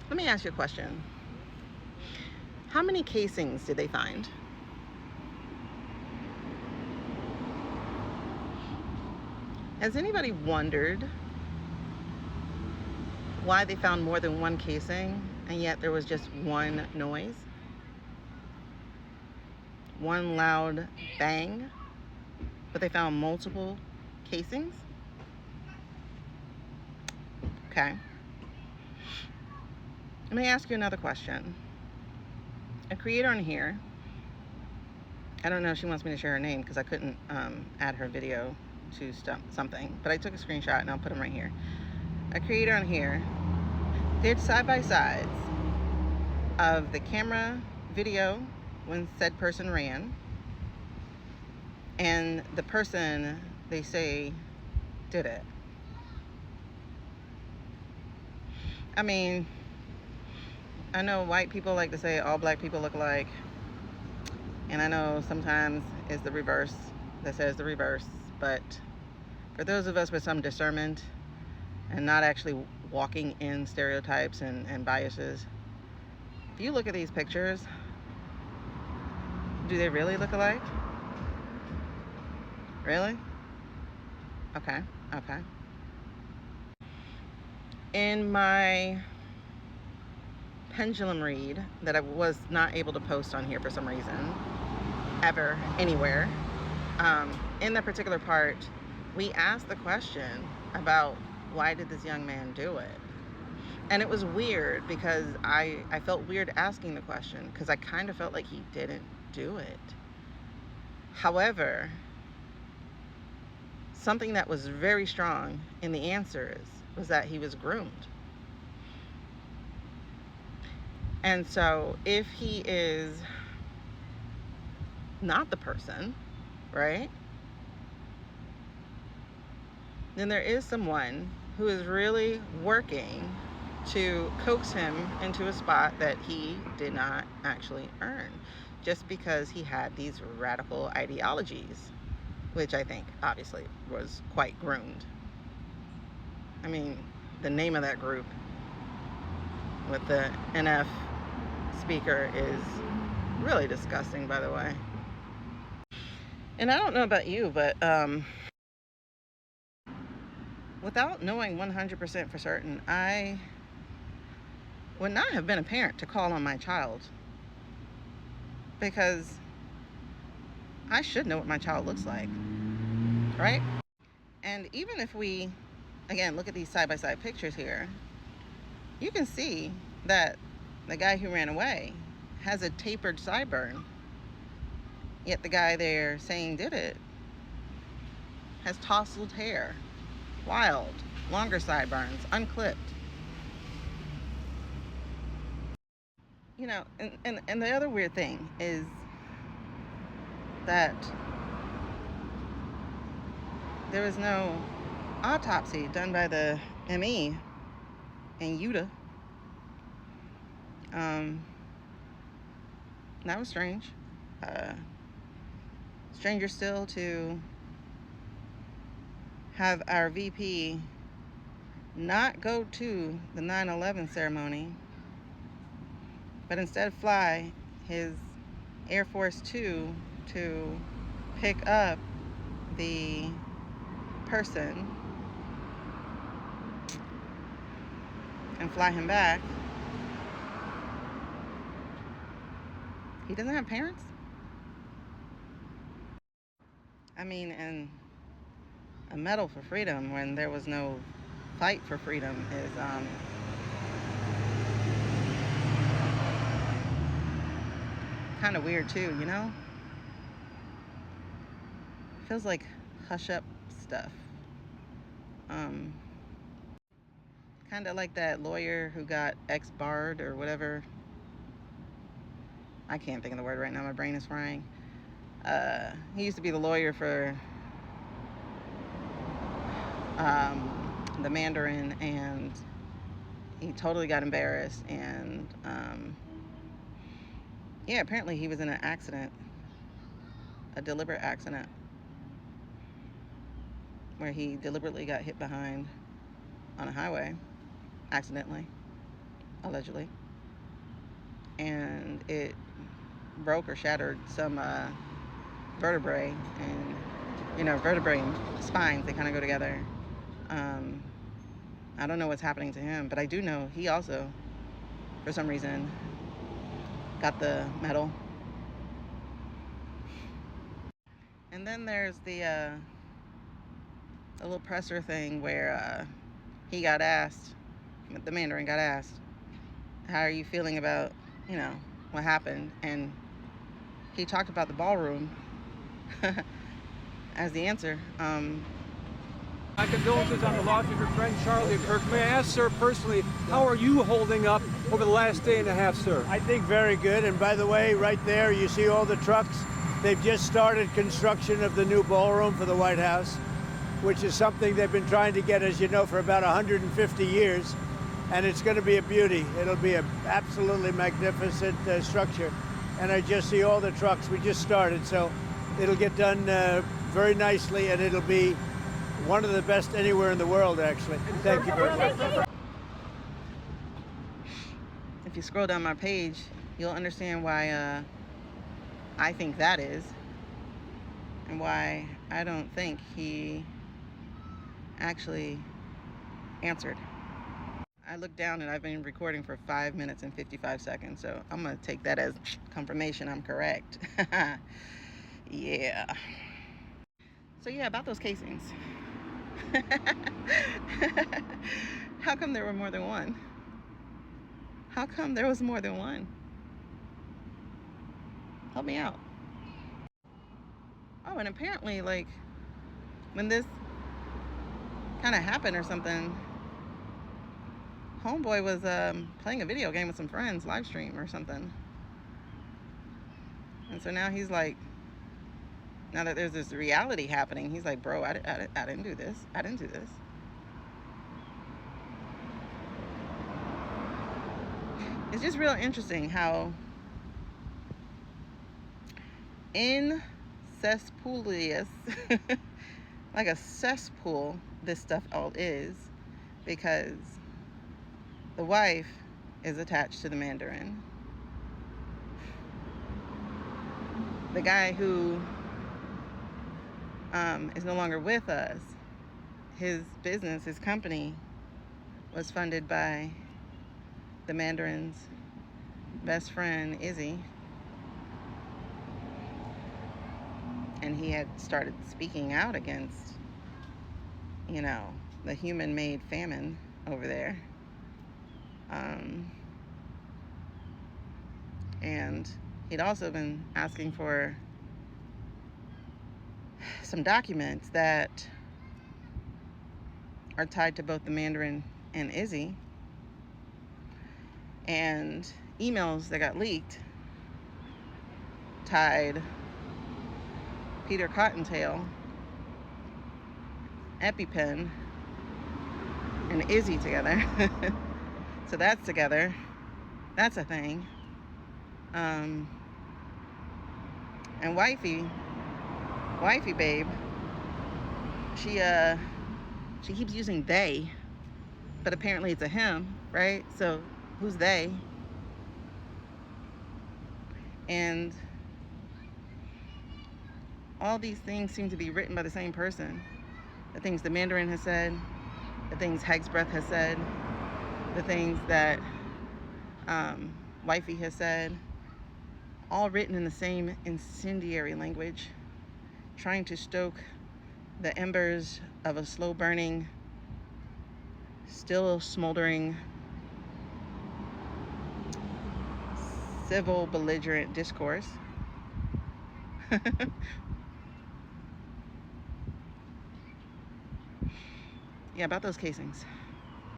Let me ask you a question. How many casings did they find? Has anybody wondered why they found more than one casing and yet there was just one noise? One loud bang, but they found multiple casings? Okay. Let me ask you another question. A creator on here, I don't know if she wants me to share her name because I couldn't add her video to something, but I took a screenshot and I'll put them right here. A creator on here did side-by-sides of the camera video when said person ran and the person they say did it. I mean, I know white people like to say all black people look alike, and I know sometimes it's the reverse that says the reverse, but for those of us with some discernment and not actually walking in stereotypes and biases, if you look at these pictures, do they really look alike? Really? Okay. In my pendulum read that I was not able to post on here for some reason, ever, anywhere, in that particular part, we asked the question about why did this young man do it? And it was weird because I felt weird asking the question because I kind of felt like he didn't do it. However, something that was very strong in the answers was that he was groomed. And so if he is not the person, right, then there is someone who is really working to coax him into a spot that he did not actually earn just because he had these radical ideologies, which I think obviously was quite groomed. I mean, the name of that group with the NF speaker is really disgusting, by the way. And I don't know about you, but without knowing 100% for certain, I would not have been a parent to call on my child because I should know what my child looks like, right? And even if we, again, look at these side-by-side pictures here, you can see that the guy who ran away has a tapered sideburn, yet the guy they're saying did it has tousled hair, wild, longer sideburns, unclipped. You know, and the other weird thing is that there was no autopsy done by the ME in Utah. That was strange. Stranger still to have our VP not go to the 9/11 ceremony, but instead fly his Air Force 2 to pick up the person and fly him back. He doesn't have parents? I mean, and a medal for freedom when there was no fight for freedom is kind of weird too, you know? Feels like hush up stuff. Kind of like that lawyer who got ex-barred or whatever. I can't think of the word right now. My brain is frying. He used to be the lawyer for the Mandarin, and he totally got embarrassed. And yeah, apparently he was in an accident, a deliberate accident, where he deliberately got hit behind on a highway, accidentally. allegedly, and it broke or shattered some vertebrae, and vertebrae and spines, they kind of go together. I don't know what's happening to him, but I do know he also, for some reason, got the medal. And then there's the little presser thing where he got asked, the Mandarin got asked, how are you feeling about, what happened? And he talked about the ballroom as the answer. My condolences on the loss of your friend Charlie Kirk. May I ask, sir, personally, how are you holding up over the last day and a half, sir? I think very good. And by the way, right there, you see all the trucks. They've just started construction of the new ballroom for the White House, which is something they've been trying to get, as you know, for about 150 years. And it's going to be a beauty. It'll be an absolutely magnificent structure. And I just see all the trucks. We just started, so it'll get done very nicely, and it'll be one of the best anywhere in the world, actually. Thank you very much. If you scroll down my page, you'll understand why I think that is, and why I don't think he actually answered. I looked down and I've been recording for 5 minutes and 55 seconds, so I'm gonna take that as confirmation I'm correct. Yeah. So yeah, about those casings. How come there were more than one? How come there was more than one? Help me out. Oh, and apparently, like, when this kind of happened or something, homeboy was playing a video game with some friends, live stream or something. And so now he's like, now that there's this reality happening, he's like, bro, I didn't do this. I didn't do this. It's just real interesting how incesspoolious, like a cesspool, this stuff all is, because the wife is attached to the Mandarin. The guy who is no longer with us, his business, his company, was funded by the Mandarin's best friend, Izzy. And he had started speaking out against, the human-made famine over there. And he'd also been asking for some documents that are tied to both the Mandarin and Izzy, and emails that got leaked tied Peter Cottontail, EpiPen, and Izzy together. So that's together. That's a thing. And wifey babe, she keeps using they, but apparently it's a him, right? So who's they? And all these things seem to be written by the same person. The things the Mandarin has said, the things Heg's Breath has said, the things that wifey has said, all written in the same incendiary language, trying to stoke the embers of a slow burning, still smoldering, civil belligerent discourse. Yeah, about those casings.